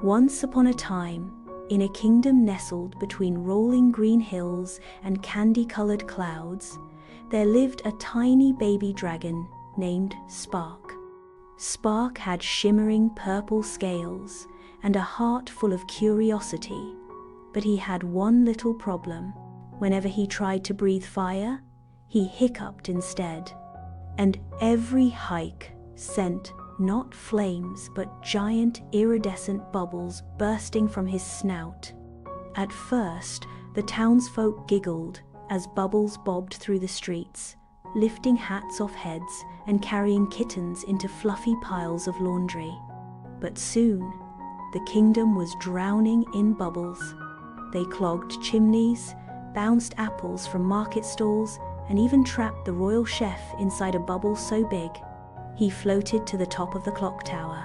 Once upon a time, in a kingdom nestled between rolling green hills and candy-colored clouds, there lived a tiny baby dragon named Spark. Spark had shimmering purple scales and a heart full of curiosity, but he had one little problem. Whenever he tried to breathe fire, he hiccuped instead, and every hike sent not flames but giant iridescent bubbles bursting from his snout. At first, the townsfolk giggled as bubbles bobbed through the streets, lifting hats off heads and carrying kittens into fluffy piles of laundry. But soon, the kingdom was drowning in bubbles. They clogged chimneys, bounced apples from market stalls, and even trapped the royal chef inside a bubble so big he floated to the top of the clock tower.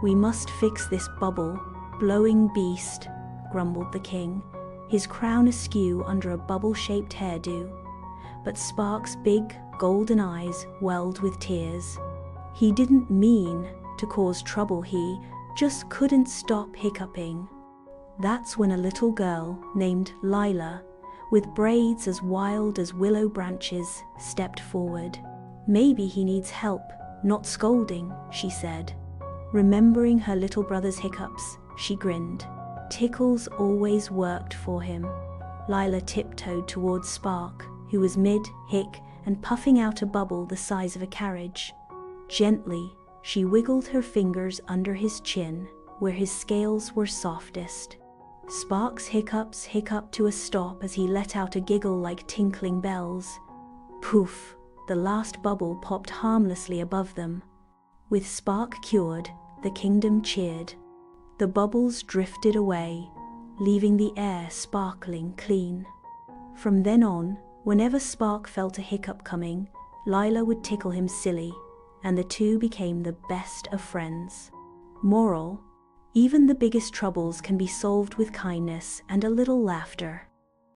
"We must fix this bubble, blowing beast," grumbled the king, his crown askew under a bubble-shaped hairdo. But Spark's big, golden eyes welled with tears. He didn't mean to cause trouble, he just couldn't stop hiccuping. That's when a little girl named Lila, with braids as wild as willow branches, stepped forward. "Maybe he needs help, not scolding," she said. Remembering her little brother's hiccups, she grinned. Tickles always worked for him. Lila tiptoed towards Spark, who was mid-hic and puffing out a bubble the size of a carriage. Gently, she wiggled her fingers under his chin, where his scales were softest. Spark's hiccups hiccuped to a stop as he let out a giggle like tinkling bells. Poof! The last bubble popped harmlessly above them. With Spark cured, the kingdom cheered. The bubbles drifted away, leaving the air sparkling clean. From then on, whenever Spark felt a hiccup coming, Lila would tickle him silly, and the two became the best of friends. Moral: even the biggest troubles can be solved with kindness and a little laughter.